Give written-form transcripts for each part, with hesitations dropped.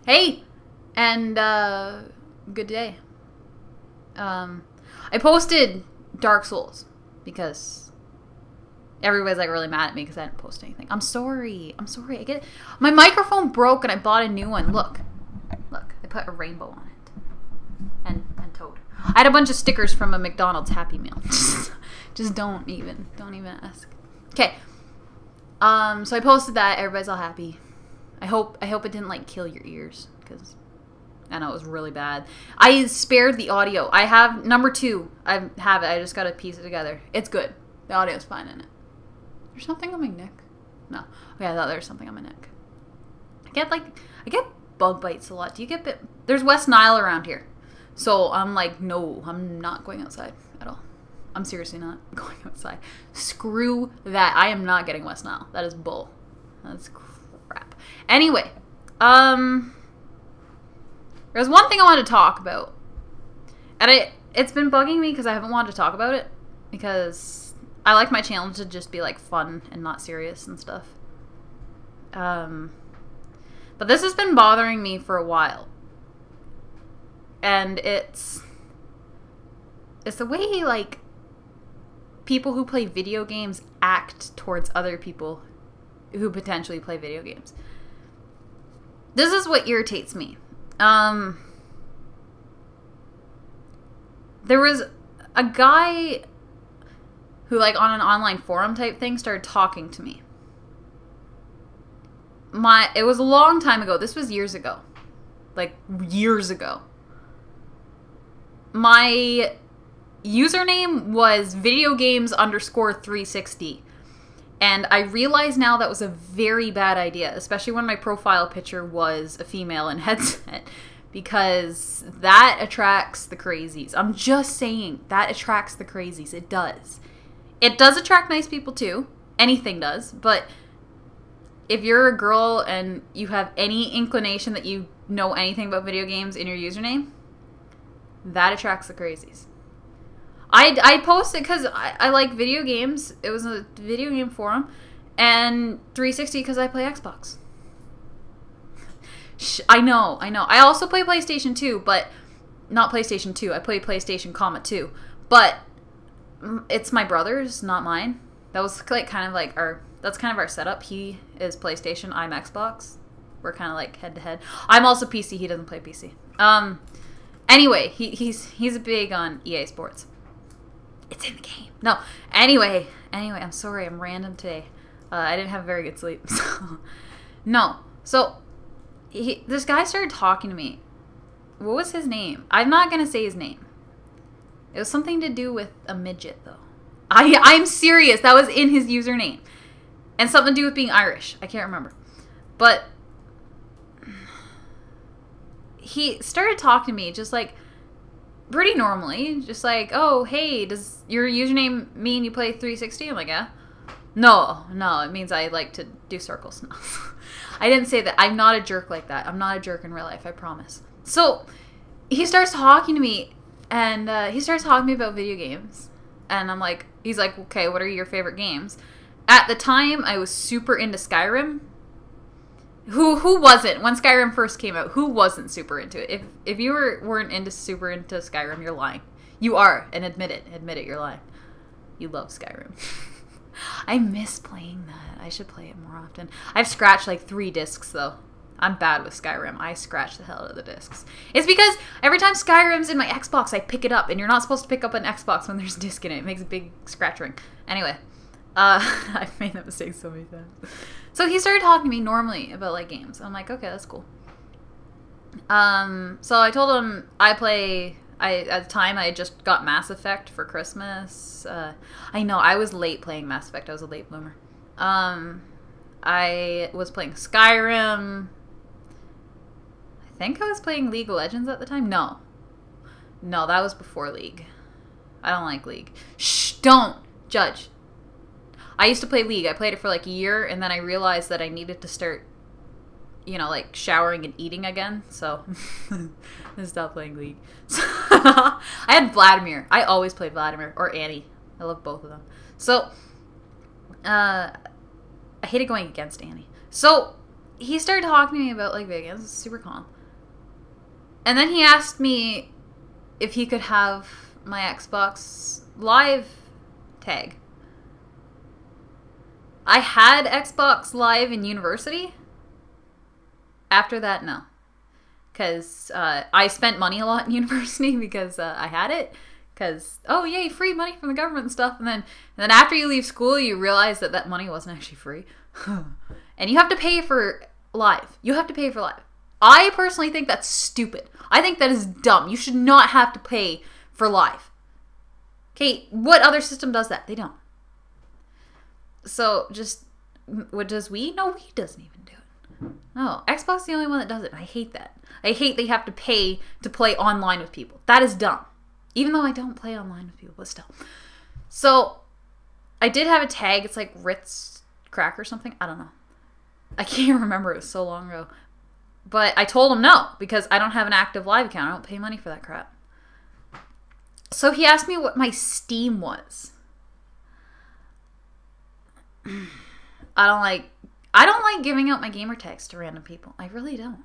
Hey, and good day. I posted Dark Souls because everybody's like really mad at me because I didn't post anything. I'm sorry. I'm sorry. I get it. My microphone broke and I bought a new one. Look, look. I put a rainbow on it and Toad. I had a bunch of stickers from a McDonald's Happy Meal. Just don't even ask. Okay. So I posted that. Everybody's all happy. I hope it didn't like kill your ears because I know it was really bad. I spared the audio. I have number 2. I have it. I just gotta piece it together. It's good. The audio's fine in it. There's something on my neck. No. Okay, I thought there was something on my neck. I get bug bites a lot. Do you get bit? There's West Nile around here. So I'm like, no, I'm not going outside at all. I'm seriously not going outside. Screw that. I am not getting West Nile. That is bull. That's crap. Anyway, there's one thing I wanted to talk about. And it's been bugging me because I haven't wanted to talk about it. Because I like my channel to just be like fun and not serious and stuff. But this has been bothering me for a while. And it's the way like people who play video games act towards other people who potentially play video games. This is what irritates me. There was a guy who like on an online forum type thing started talking to me. It was a long time ago. This was years ago. Like years ago. My username was videogames_360. And I realize now that was a very bad idea, especially when my profile picture was a female in headset, because that attracts the crazies. I'm just saying, that attracts the crazies. It does. It does attract nice people too. Anything does. But if you're a girl and you have any inclination that you know anything about video games in your username, that attracts the crazies. I posted because I like video games. It was a video game forum. And 360 because I play Xbox. I know. I also play PlayStation 2, but not PlayStation 2. I play PlayStation, 2. But it's my brother's, not mine. That was like kind of like that's kind of our setup. He is PlayStation, I'm Xbox. We're kind of like head to head. I'm also PC. He doesn't play PC. Anyway, he's big on EA Sports. It's in the game. No. Anyway, I'm sorry. I'm random today. I didn't have very good sleep. So. No. So, this guy started talking to me. What was his name? I'm not going to say his name. It was something to do with a midget, though. I'm serious. That was in his username. And something to do with being Irish. I can't remember. But he started talking to me just like pretty normally. Just like, oh, hey, does your username mean you play 360? I'm like, yeah. No, it means I like to do circles. No. I didn't say that. I'm not a jerk like that. I'm not a jerk in real life, I promise. So, he starts talking to me, and he starts talking to me about video games. And I'm like, he's like, okay, what are your favorite games? At the time, I was super into Skyrim. Who wasn't? When Skyrim first came out, who wasn't super into it? If you weren't super into Skyrim, you're lying. You are, and admit it. Admit it, you're lying. You love Skyrim. I miss playing that. I should play it more often. I've scratched like 3 discs, though. I'm bad with Skyrim. I scratch the hell out of the discs. It's because every time Skyrim's in my Xbox, I pick it up, and you're not supposed to pick up an Xbox when there's a disc in it. It makes a big scratch ring. Anyway, I've made that mistake so many times. So he started talking to me normally about like games. I'm like, okay, that's cool. So I told him at the time I just got Mass Effect for Christmas. I know I was late playing Mass Effect. I was a late bloomer. I was playing Skyrim. I think I was playing League of Legends at the time. No, that was before League. I don't like League. Shh, don't judge. I used to play League. I played it for like a year, and then I realized that I needed to start, like showering and eating again. So I stopped playing League. So I had Vladimir. I always played Vladimir or Annie. I love both of them. So I hated going against Annie. So he started talking to me about like video games. Super calm. And then he asked me if he could have my Xbox Live tag. I had Xbox Live in university. After that, no. Because I spent money a lot in university because I had it. Because, oh yay, free money from the government and stuff. And then after you leave school, you realize that that money wasn't actually free. And you have to pay for Live. You have to pay for Live. I personally think that's stupid. I think that is dumb. You should not have to pay for Live. Okay, what other system does that? They don't. So, just, what does Wii? No, Wii doesn't even do it. No, Xbox is the only one that does it. I hate that. I hate that you have to pay to play online with people. That is dumb. Even though I don't play online with people, but still. So, I did have a tag. It's like Ritz Crack or something. I don't know. I can't remember. It was so long ago. But I told him no, because I don't have an active Live account. I don't pay money for that crap. So he asked me what my Steam was. I don't like giving out my gamer tags to random people. I really don't.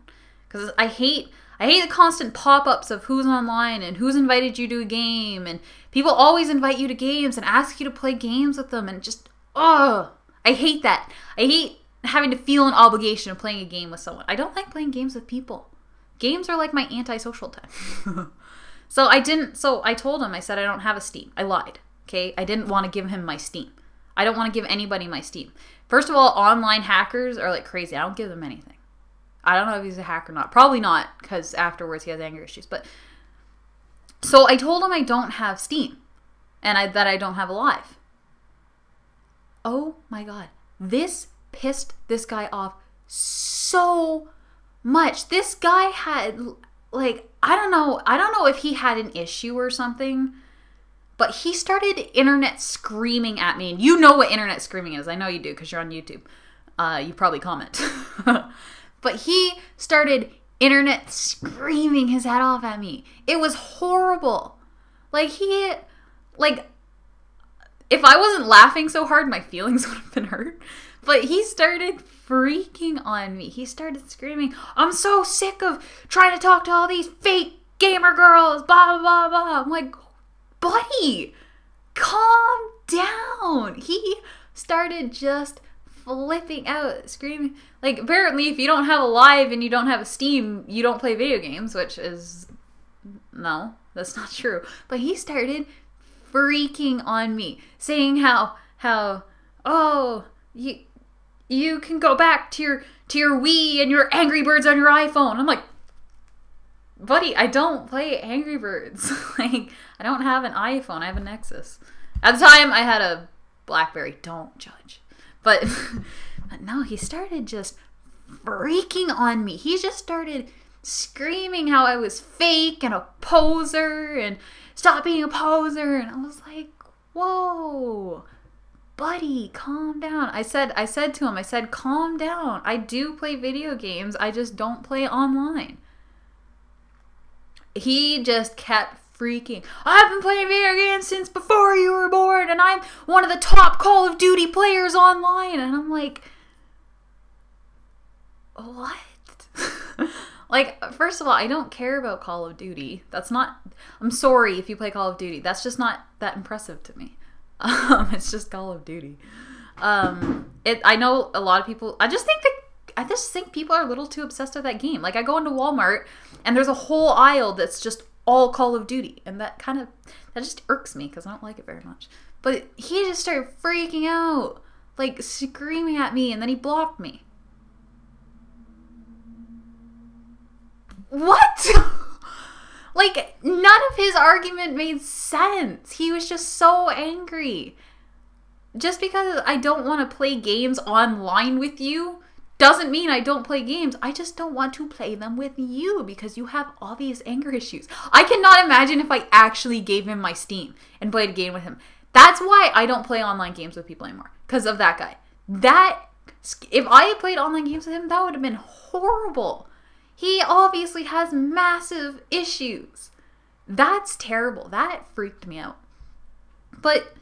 Because I hate the constant pop-ups of who's online and who's invited you to a game. And people always invite you to games and ask you to play games with them. And just, I hate that. I hate having to feel an obligation of playing a game with someone. I don't like playing games with people. Games are like my antisocial time. So I told him, I said I don't have a Steam. I lied. Okay? I didn't want to give him my Steam. I don't want to give anybody my Steam. First of all, online hackers are like crazy. I don't give them anything. I don't know if he's a hacker or not. Probably not, because afterwards he has anger issues. But so I told him I don't have Steam. And that I don't have a Live. Oh my god. This pissed this guy off so much. This guy had, like, I don't know if he had an issue or something, but he started internet screaming at me. And you know what internet screaming is. I know you do, because you're on YouTube. You probably comment. But he started internet screaming his head off at me. It was horrible. Like, if I wasn't laughing so hard, my feelings would have been hurt. But he started freaking on me. He started screaming, I'm so sick of trying to talk to all these fake gamer girls, blah, blah, blah. I'm like, buddy, calm down. He started just flipping out, screaming. Like, apparently, if you don't have a Live and you don't have a Steam, you don't play video games, which is, no, that's not true. But he started freaking on me, saying how, oh, you can go back to your Wii and your Angry Birds on your iPhone. I'm like, buddy, I don't play Angry Birds. Like, I don't have an iPhone. I have a Nexus. At the time, I had a BlackBerry. Don't judge. But no, he started just freaking on me. He just started screaming how I was fake and a poser and stop being a poser. And I was like, whoa, buddy, calm down. I said to him, calm down. I do play video games. I just don't play online. He just kept freaking. I've been playing video games since before you were born, and I'm one of the top Call of Duty players online. And I'm like, what? Like, first of all, I don't care about Call of Duty. That's not, I'm sorry if you play Call of Duty. That's just not that impressive to me. It's just Call of Duty. I know a lot of people, I just think people are a little too obsessed with that game. Like, I go into Walmart and there's a whole aisle that's just all Call of Duty, and that just irks me because I don't like it very much. But he just started freaking out, like screaming at me, and then he blocked me. What? Like, none of his argument made sense. He was just so angry. Just because I don't want to play games online with you doesn't mean I don't play games. I just don't want to play them with you because you have obvious anger issues. I cannot imagine if I actually gave him my Steam and played a game with him. That's why I don't play online games with people anymore. Because of that guy. If I had played online games with him, that would have been horrible. He obviously has massive issues. That's terrible. That freaked me out. But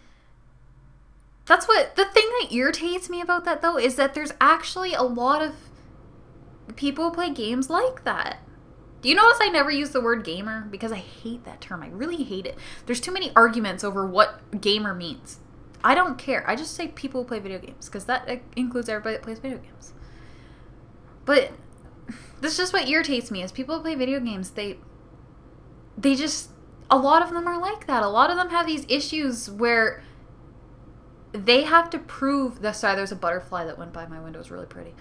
that's what, the thing that irritates me about that, though, is that there's actually a lot of people who play games like that. Do you notice I never use the word gamer? Because I hate that term. I really hate it. There's too many arguments over what gamer means. I don't care. I just say people who play video games, because that includes everybody that plays video games. But this is just what irritates me, is people who play video games, they just, a lot of them are like that. A lot of them have these issues where they have to prove, sorry, there's a butterfly that went by my window. It's really pretty.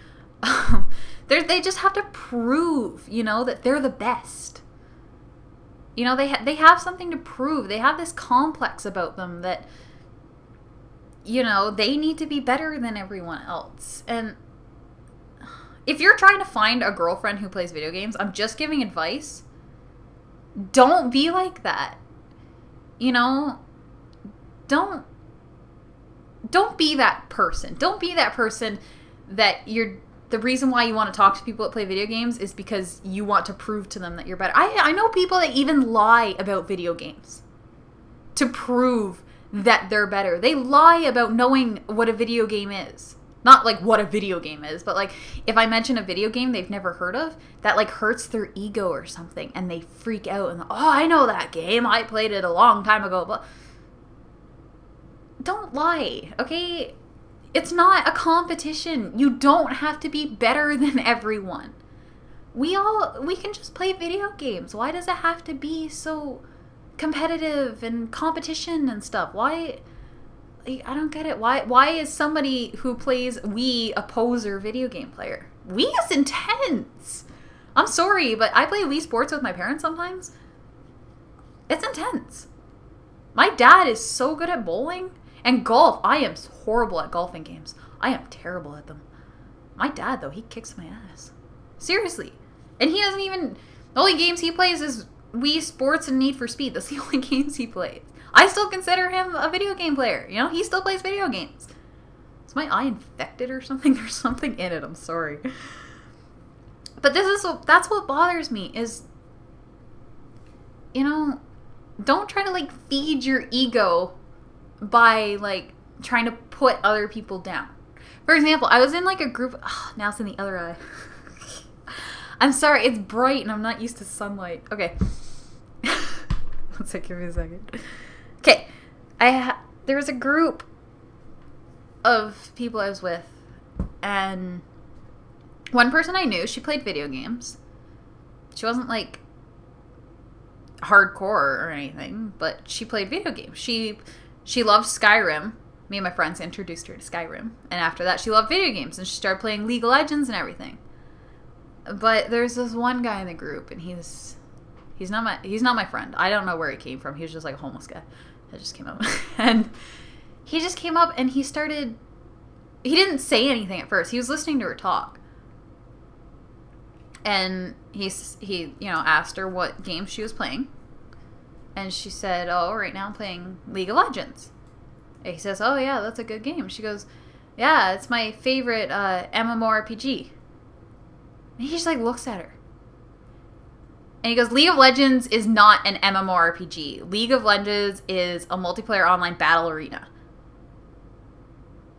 They just have to prove, you know, that they're the best. You know, they have something to prove. They have this complex about them that, you know, they need to be better than everyone else. And if you're trying to find a girlfriend who plays video games, I'm just giving advice. Don't be like that. You know, don't be that person. Don't be that person that the reason why you want to talk to people that play video games is because you want to prove to them that you're better. I know people that even lie about video games to prove that they're better. They lie about knowing what a video game is. Not like what a video game is, but like if I mention a video game they've never heard of, that like hurts their ego or something, and they freak out and, oh, I know that game. I played it a long time ago. But don't lie, okay? It's not a competition. You don't have to be better than everyone. We can just play video games. Why does it have to be so competitive and competition and stuff? Why? I don't get it. Why is somebody who plays Wii a poser video game player? Wii is intense. I'm sorry, but I play Wii Sports with my parents sometimes. It's intense. My dad is so good at bowling and golf. I am horrible at golfing games. I am terrible at them. My dad, though, he kicks my ass. Seriously. And he doesn't even... The only games he plays is Wii Sports and Need for Speed. That's the only games he plays. I still consider him a video game player. You know, he still plays video games. Is my eye infected or something? There's something in it. I'm sorry. But that's what bothers me is, you know, don't try to like feed your ego by like trying to put other people down. For example, I was in like a group. Oh, now it's in the other eye. I'm sorry. It's bright and I'm not used to sunlight. Okay. One second. Give me a second. Okay, there was a group of people I was with, and one person I knew, she played video games. She wasn't like hardcore or anything, but she played video games. She loved Skyrim. Me and my friends introduced her to Skyrim, and after that she loved video games, and she started playing League of Legends and everything. But there's this one guy in the group, and he's not my friend. I don't know where he came from. He was just like a homeless guy that just came up. And he just came up and he didn't say anything at first. He was listening to her talk. And he you know, asked her what game she was playing. And she said, oh, right now I'm playing League of Legends. And he says, oh yeah, that's a good game. She goes, yeah, it's my favorite MMORPG. And he just like looks at her. And he goes, League of Legends is not an MMORPG. League of Legends is a multiplayer online battle arena.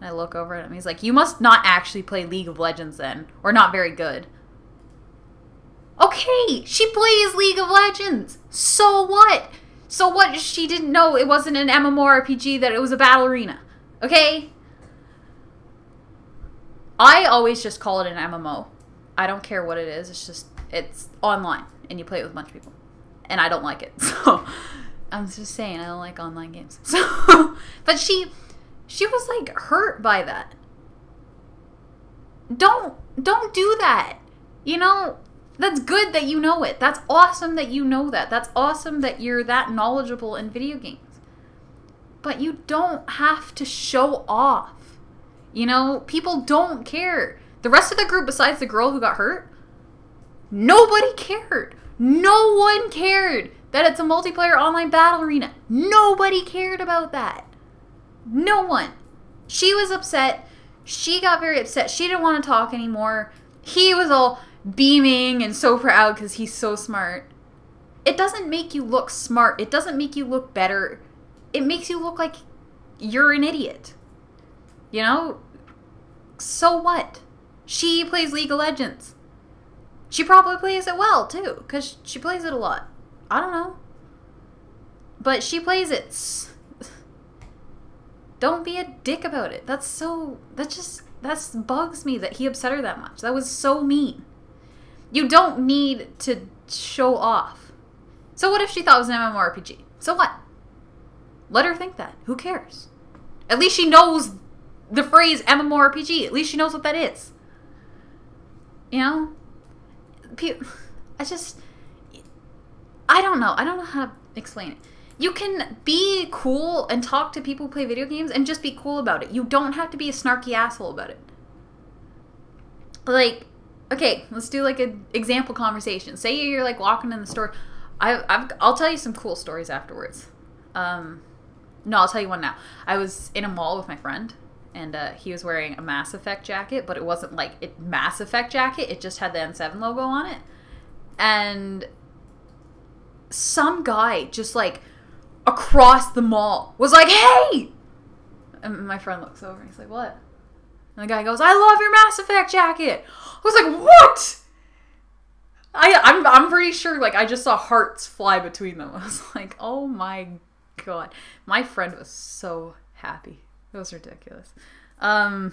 And I look over at him. He's like, you must not actually play League of Legends then. Or not very good. Okay, she plays League of Legends. So what? So what? She didn't know it wasn't an MMORPG, that it was a battle arena. Okay? I always just call it an MMO. I don't care what it is. It's online. And you play it with a bunch of people. And I don't like it. So, I'm just saying, I don't like online games. So, but she was like hurt by that. Don't do that. You know, that's good that you know it. That's awesome that you know that. That's awesome that you're that knowledgeable in video games. But you don't have to show off. You know, people don't care. The rest of the group, besides the girl who got hurt, nobody cared. No one cared that it's a multiplayer online battle arena. Nobody cared about that. No one. She was upset. She got very upset. She didn't want to talk anymore. He was all beaming and so proud because he's so smart. It doesn't make you look smart. It doesn't make you look better. It makes you look like you're an idiot. You know? So what? She plays League of Legends. She probably plays it well, too, because she plays it a lot. I don't know. But she plays it. Don't be a dick about it. That bugs me that he upset her that much. That was so mean. You don't need to show off. So what if she thought it was an MMORPG? So what? Let her think that. Who cares? At least she knows the phrase MMORPG. At least she knows what that is. You know? I don't know. I don't know how to explain it. You can be cool and talk to people who play video games and just be cool about it. You don't have to be a snarky asshole about it. Like, okay, let's do like an example conversation. Say you're like walking in the store. I'll tell you some cool stories afterwards. No, I'll tell you one now. I was in a mall with my friend, and he was wearing a Mass Effect jacket, but it wasn't like a Mass Effect jacket. It just had the N7 logo on it. And some guy just like across the mall was like, "Hey!" And my friend looks over and he's like, "What?" And the guy goes, "I love your Mass Effect jacket." I was like, "What?" I'm pretty sure, like, I just saw hearts fly between them. I was like, oh my god. My friend was so happy. It was ridiculous. No.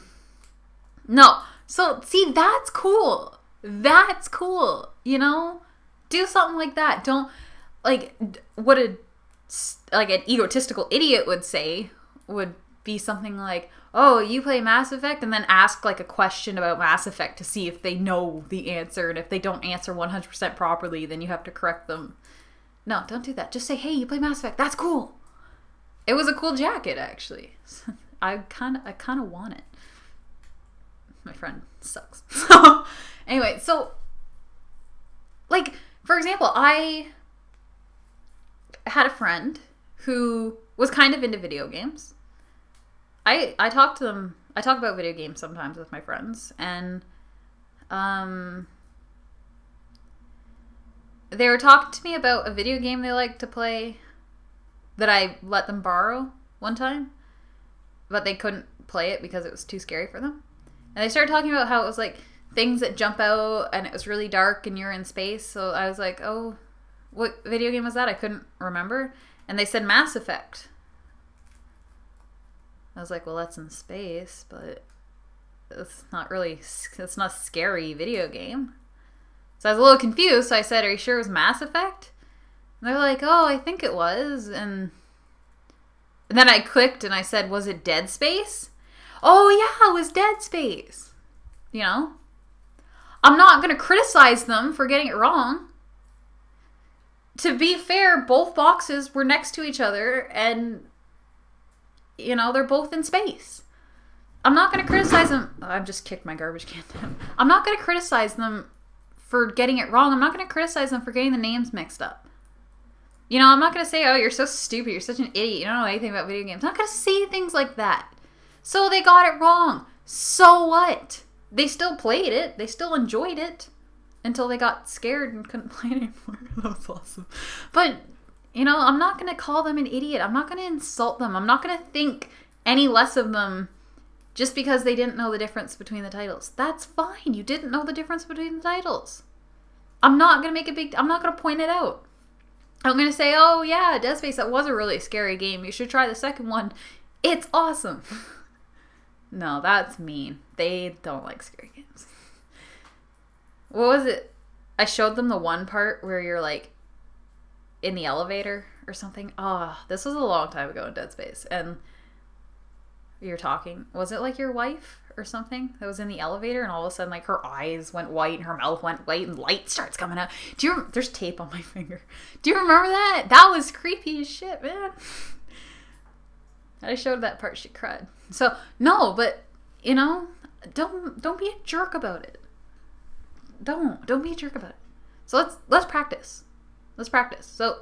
So, see, that's cool. That's cool. You know? Do something like that. Don't, like, what an egotistical idiot would say would be something like, oh, you play Mass Effect? And then ask, like, a question about Mass Effect to see if they know the answer. And if they don't answer 100% properly, then you have to correct them. No, don't do that. Just say, hey, you play Mass Effect. That's cool. It was a cool jacket, actually. I kind of want it. My friend sucks. So, anyway, so, like, for example, I had a friend who was kind of into video games. I talk to them. I talk about video games sometimes with my friends, and they were talking to me about a video game they like to play that I let them borrow one time, but they couldn't play it because it was too scary for them. And they started talking about how it was like things that jump out, and it was really dark, and you're in space. So I was like, "Oh, what video game was that?" I couldn't remember, and they said Mass Effect. I was like, well, that's in space, but it's not a scary video game. So I was a little confused, so I said, are you sure it was Mass Effect? And they're like, oh, I think it was. And then I clicked and I said, was it Dead Space? Oh, yeah, it was Dead Space. You know? I'm not going to criticize them for getting it wrong. To be fair, both boxes were next to each other, and you know, they're both in space. I'm not going to criticize them. I've just kicked my garbage can down. I'm not going to criticize them for getting it wrong. I'm not going to criticize them for getting the names mixed up. You know, I'm not going to say, oh, you're so stupid. You're such an idiot. You don't know anything about video games. I'm not going to say things like that. So they got it wrong. So what? They still played it. They still enjoyed it until they got scared and couldn't play it anymore. That was awesome. But you know, I'm not going to call them an idiot. I'm not going to insult them. I'm not going to think any less of them just because they didn't know the difference between the titles. That's fine. You didn't know the difference between the titles. I'm not going to make I'm not going to point it out. I'm going to say, oh yeah, Dead Space, that was a really scary game. You should try the second one. It's awesome. No, that's mean. They don't like scary games. What was it? I showed them the one part where you're like, in the elevator or something. This was a long time ago in Dead Space. And you're talking. Was it like your wife or something that was in the elevator, and all of a sudden like her eyes went white and her mouth went white and light starts coming out? There's tape on my finger. Do you remember that? That was creepy as shit, man. I showed that part, she cried. So, no, but you know, don't be a jerk about it. Don't be a jerk about it. So let's practice. Let's practice. So,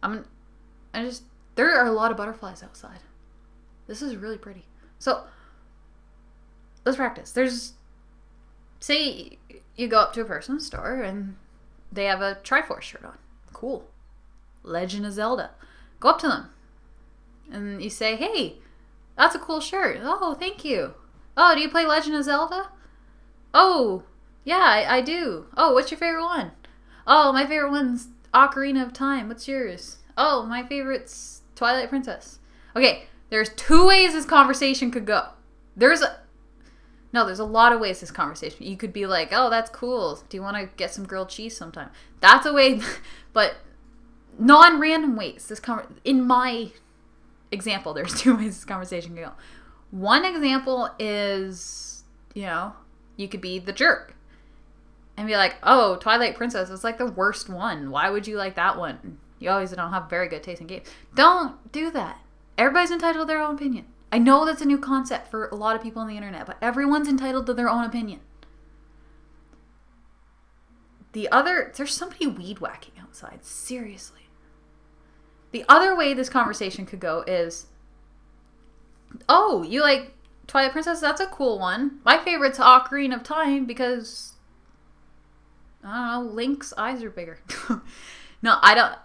there are a lot of butterflies outside. This is really pretty. So, let's practice. Say you go up to a person's store and they have a Triforce shirt on. Cool. Legend of Zelda. Go up to them and you say, hey, that's a cool shirt. Oh, thank you. Oh, do you play Legend of Zelda? Oh, Yeah, I do. Oh, what's your favorite one? Oh, my favorite one's Ocarina of Time. What's yours? Oh, my favorite's Twilight Princess. Okay, there's 2 ways this conversation could go. There's a lot of ways this conversation. You could be like, oh, that's cool. Do you want to get some grilled cheese sometime? That's a way, but non-random ways. In my example, there's 2 ways this conversation can go. One example is, you could be the jerk. And be like, oh, Twilight Princess is like the worst one. Why would you like that one? You always don't have very good taste in games. Don't do that. Everybody's entitled to their own opinion. I know that's a new concept for a lot of people on the internet, but everyone's entitled to their own opinion. There's somebody weed whacking outside. Seriously. The other way this conversation could go is, oh, you like Twilight Princess? That's a cool one. My favorite's Ocarina of Time because, I don't know, Link's eyes are bigger. No, I don't.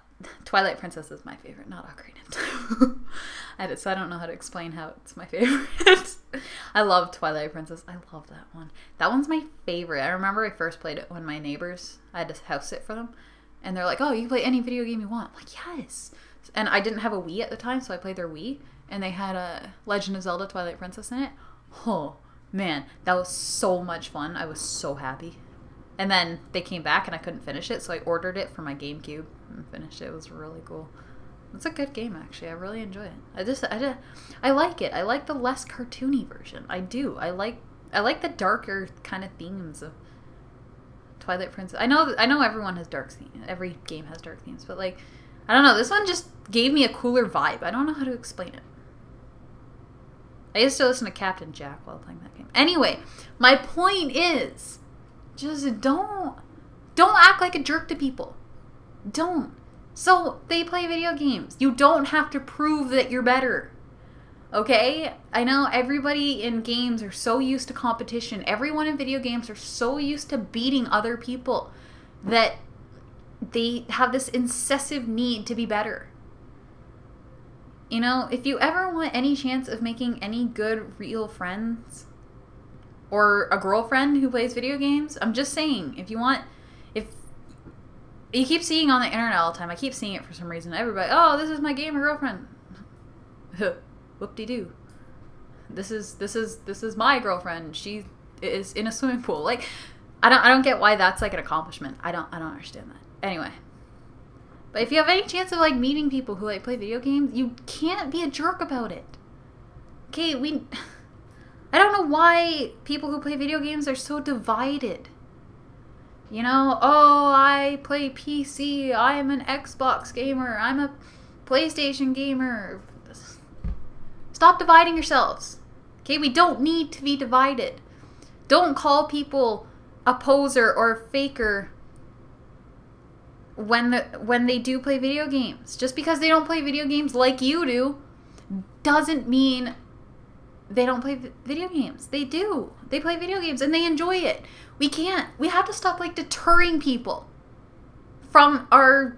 Twilight Princess is my favorite, not Ocarina of Time. So I don't know how to explain how it's my favorite. I love Twilight Princess. I love that one. That one's my favorite. I remember I first played it when my neighbors, I had to house sit for them. And they're like, oh, you can play any video game you want. I'm like, yes. And I didn't have a Wii at the time, so I played their Wii. And they had a Legend of Zelda Twilight Princess in it. Oh, man. That was so much fun. I was so happy. And then they came back and I couldn't finish it, so I ordered it for my GameCube and finished it. It was really cool. It's a good game, actually. I really enjoy it. I like it. I like the less cartoony version. I do. I like the darker kind of themes of Twilight Princess. I know everyone has dark themes. Every game has dark themes, but like, I don't know. This one just gave me a cooler vibe. I don't know how to explain it. I used to listen to Captain Jack while playing that game. Anyway, my point is, just don't act like a jerk to people. Don't. So, they play video games. You don't have to prove that you're better. Okay? I know everybody in games are so used to competition. Everyone in video games are so used to beating other people that they have this incessive need to be better. If you ever want any chance of making any good, real friends, or a girlfriend who plays video games, I'm just saying, if you keep seeing on the internet all the time, I keep seeing it for some reason, everybody, oh, this is my gamer girlfriend. Whoop-de-doo. This is my girlfriend. She is in a swimming pool. Like, I don't get why that's like an accomplishment. I don't understand that. Anyway. But if you have any chance of like meeting people who like play video games, you can't be a jerk about it. Okay, I don't know why people who play video games are so divided. Oh, I play PC, I am an Xbox gamer, I'm a PlayStation gamer. Stop dividing yourselves. Okay, we don't need to be divided. Don't call people a poser or a faker when they do play video games. Just because they don't play video games like you do doesn't mean they don't play video games. They do. They play video games and they enjoy it. We have to stop like deterring people from our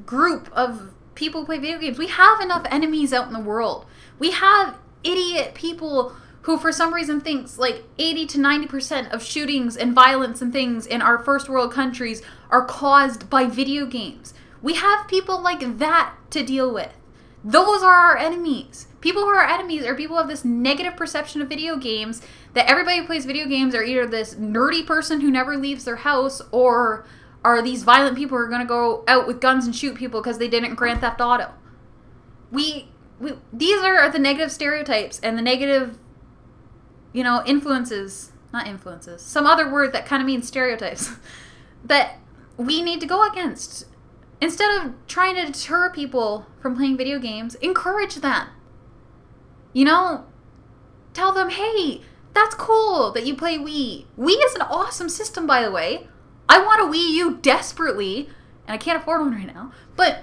group of people who play video games. We have enough enemies out in the world. We have idiot people who for some reason thinks like 80 to 90% of shootings and violence and things in our first world countries are caused by video games. We have people like that to deal with. Those are our enemies. People who are our enemies are people who have this negative perception of video games, that everybody who plays video games are either this nerdy person who never leaves their house or are these violent people who are going to go out with guns and shoot people because they didn't Grand Theft Auto. These are the negative stereotypes and the negative, influences, not influences, some other word that kind of means stereotypes that we need to go against. Instead of trying to deter people from playing video games, encourage them. Tell them, hey, that's cool that you play Wii. Wii is an awesome system, by the way. I want a Wii U desperately, and I can't afford one right now, but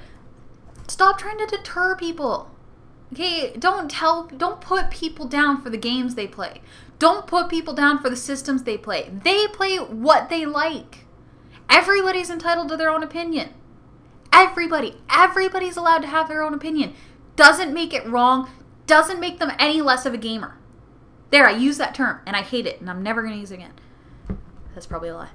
stop trying to deter people. Okay, don't put people down for the games they play. Don't put people down for the systems they play. They play what they like. Everybody's entitled to their own opinion. Everybody's allowed to have their own opinion. Doesn't make it wrong, doesn't make them any less of a gamer. There, I use that term, and I hate it, and I'm never going to use it again. That's probably a lie.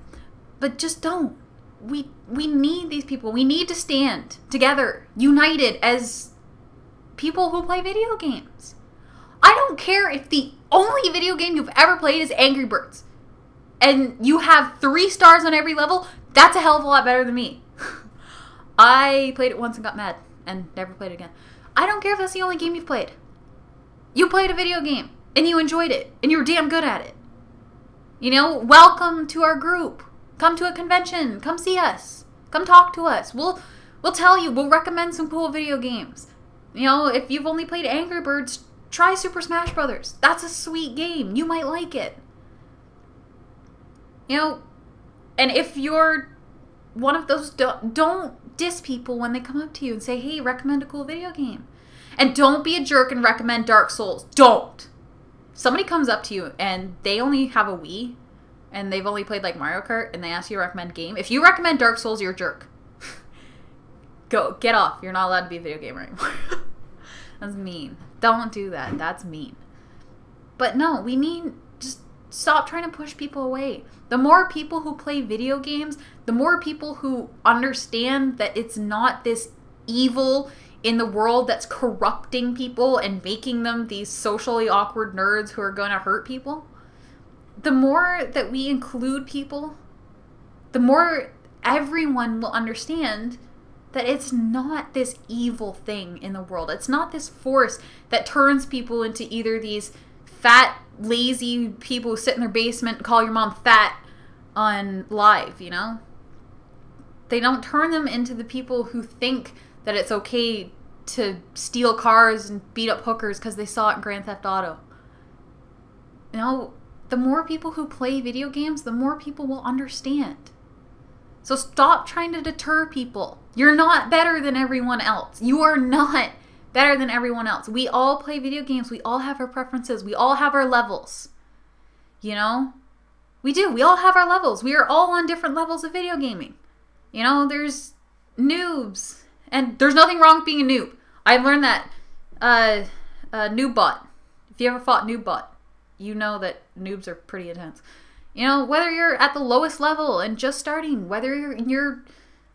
But just don't. We need these people. We need to stand together, united as people who play video games. I don't care if the only video game you've ever played is Angry Birds and you have 3 stars on every level. That's a hell of a lot better than me. I played it once and got mad and never played it again. I don't care if that's the only game you've played. You played a video game and you enjoyed it and you're damn good at it. You know, welcome to our group. Come to a convention. Come see us. Come talk to us. We'll tell you. We'll recommend some cool video games. You know, if you've only played Angry Birds, try Super Smash Brothers. That's a sweet game. You might like it. You know, and if you're one of those, don't diss people when they come up to you and say, hey, recommend a cool video game. And don't be a jerk and recommend Dark Souls. Don't. If somebody comes up to you and they only have a Wii and they've only played like Mario Kart and they ask you to recommend a game, if you recommend Dark Souls, you're a jerk. Go, get off. You're not allowed to be a video gamer anymore. That's mean. Don't do that. That's mean. But no, we need, just stop trying to push people away. The more people who play video games, the more people who understand that it's not this evil in the world that's corrupting people and making them these socially awkward nerds who are going to hurt people. The more that we include people, the more everyone will understand that it's not this evil thing in the world. It's not this force that turns people into either these fat, lazy people who sit in their basement and call your mom fat on live, you know? They don't turn them into the people who think that it's okay to steal cars and beat up hookers because they saw it in Grand Theft Auto. You know, the more people who play video games, the more people will understand. So stop trying to deter people. You're not better than everyone else. You are not better than everyone else. We all play video games. We all have our preferences. We all have our levels. You know? We do. We all have our levels. We are all on different levels of video gaming. You know, there's noobs. And there's nothing wrong with being a noob. I've learned that. Noobbot. If you ever fought Noobbot, you know that noobs are pretty intense. You know, whether you're at the lowest level and just starting, whether you're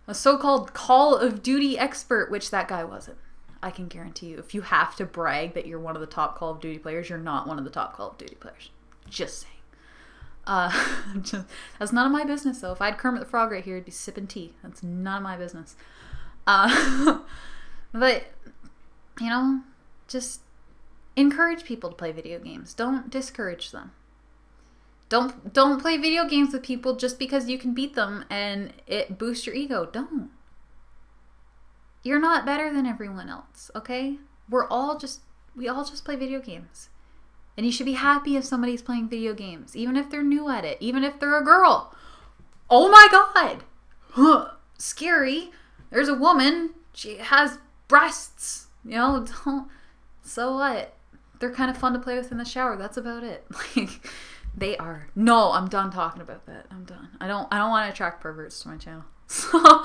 a so-called Call of Duty expert, which that guy wasn't. I can guarantee you, if you have to brag that you're one of the top Call of Duty players, you're not one of the top Call of Duty players. Just saying. That's none of my business, though. If I had Kermit the Frog right here, he'd be sipping tea. That's none of my business. But, you know, just encourage people to play video games. Don't discourage them. Don't play video games with people just because you can beat them and it boosts your ego. Don't. You're not better than everyone else, okay? We all just play video games. And you should be happy if somebody's playing video games, even if they're new at it, even if they're a girl. Oh my god. Huh. Scary. There's a woman. She has breasts. You know, don't. So what? They're kind of fun to play with in the shower. That's about it. Like, they are. No, I'm done talking about that. I'm done. I don't want to attract perverts to my channel. So,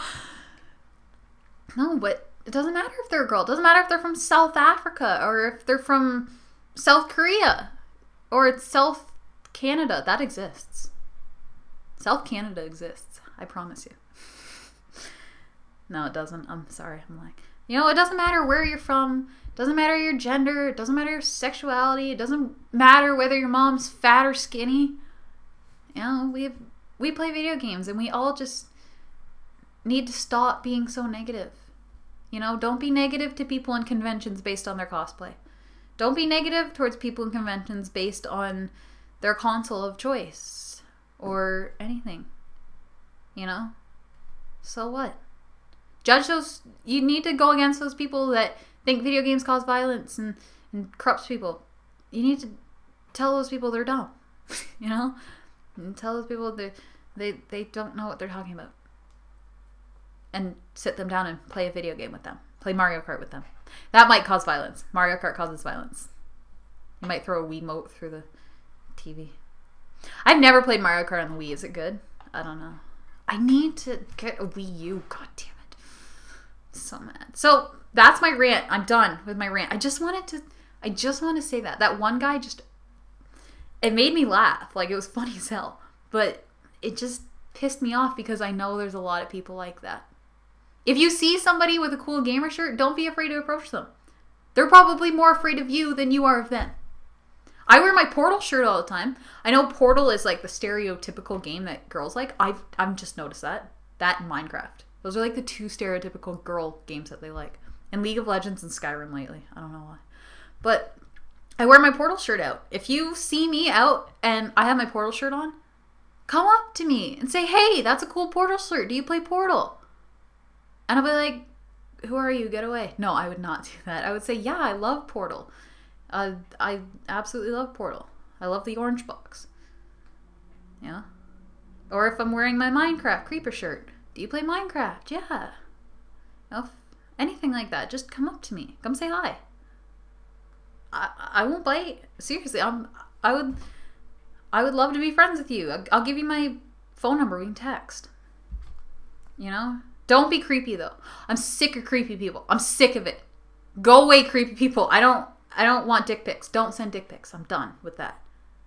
no, but it doesn't matter if they're a girl. It doesn't matter if they're from South Africa or if they're from South Korea or it's South Canada. That exists. South Canada exists. I promise you. No, it doesn't. I'm sorry. I'm like, you know, it doesn't matter where you're from. It doesn't matter your gender. It doesn't matter your sexuality. It doesn't matter whether your mom's fat or skinny. You know, we play video games and we all just need to stop being so negative. You know, don't be negative to people in conventions based on their cosplay. Don't be negative towards people in conventions based on their console of choice or anything. You know? So what? Judge those. You need to go against those people that think video games cause violence and corrupts people. You need to tell those people they're dumb. You know? And tell those people they don't know what they're talking about. And sit them down and play a video game with them. Play Mario Kart with them. That might cause violence. Mario Kart causes violence. You might throw a Wiimote through the TV. I've never played Mario Kart on the Wii. Is it good? I don't know. I need to get a Wii U. God damn it. So mad. So that's my rant. I'm done with my rant. I just want to say that. That one guy just, it made me laugh. Like, it was funny as hell. But it just pissed me off because I know there's a lot of people like that. If you see somebody with a cool gamer shirt, don't be afraid to approach them. They're probably more afraid of you than you are of them. I wear my Portal shirt all the time. I know Portal is like the stereotypical game that girls like. I've just noticed that. That and Minecraft. Those are like the two stereotypical girl games that they like. And League of Legends and Skyrim lately. I don't know why. But I wear my Portal shirt out. If you see me out and I have my Portal shirt on, come up to me and say, hey, that's a cool Portal shirt. Do you play Portal? And I'll be like, who are you? Get away. No, I would not do that. I would say, yeah, I love Portal. I absolutely love Portal. I love the orange box. Yeah. Or if I'm wearing my Minecraft Creeper shirt. Do you play Minecraft? Yeah. Anything like that. Just come up to me. Come say hi. I won't bite. Seriously, I would love to be friends with you. I'll give you my phone number. We can text. You know? Don't be creepy though. I'm sick of creepy people. I'm sick of it. Go away, creepy people. I don't want dick pics. Don't send dick pics. I'm done with that.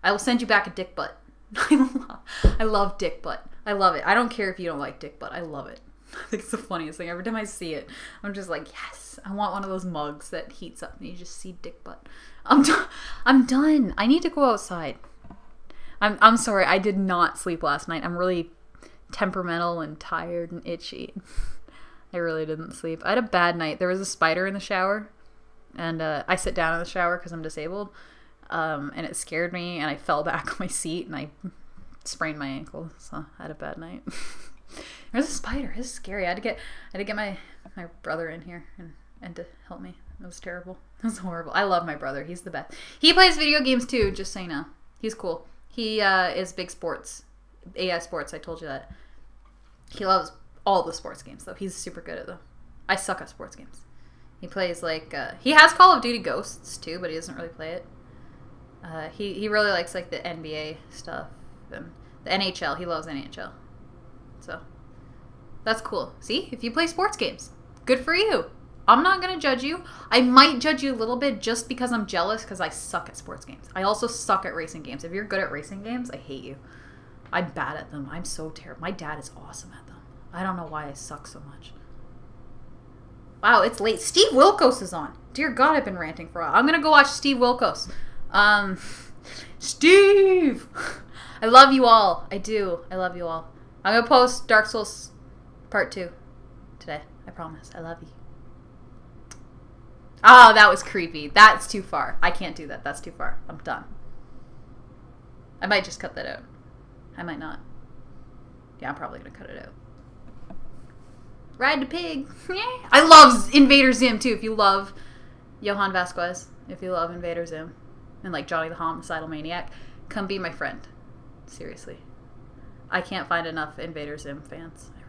I will send you back a dick butt. I love dick butt. I love it. I don't care if you don't like dick butt. I love it. I think it's the funniest thing. Every time I see it, I'm just like, yes. I want one of those mugs that heats up and you just see dick butt. I'm done. I need to go outside. I'm sorry. I did not sleep last night. I'm really temperamental and tired and itchy. I really didn't sleep. I had a bad night. There was a spider in the shower, and I sit down in the shower because I'm disabled, and it scared me, and I fell back on my seat, and I sprained my ankle, so I had a bad night. There's a spider. It's scary. I had to get my brother in here and to help me. It was terrible. It was horrible. I love my brother. He's the best. He plays video games too, just so you know. He's cool. He is big sports. AI sports, I told you that. He loves all the sports games, though. He's super good at them. I suck at sports games. He plays, like, he has Call of Duty Ghosts, too, but he doesn't really play it. He really likes, like, the NBA stuff. And the NHL. He loves NHL. So, that's cool. See? If you play sports games, good for you. I'm not going to judge you. I might judge you a little bit just because I'm jealous because I suck at sports games. I also suck at racing games. If you're good at racing games, I hate you. I'm bad at them. I'm so terrible. My dad is awesome at them. I don't know why I suck so much. Wow, it's late. Steve Wilkos is on. Dear God, I've been ranting for a while. I'm going to go watch Steve Wilkos. Steve! I love you all. I do. I love you all. I'm going to post Dark Souls Part 2 today. I promise. I love you. Oh, that was creepy. That's too far. I can't do that. That's too far. I'm done. I might just cut that out. I might not. Yeah, I'm probably going to cut it out. Ride the pig. I love Invader Zim, too. If you love Johann Vasquez, if you love Invader Zim, and like Johnny the Homicidal Maniac, come be my friend. Seriously. I can't find enough Invader Zim fans. I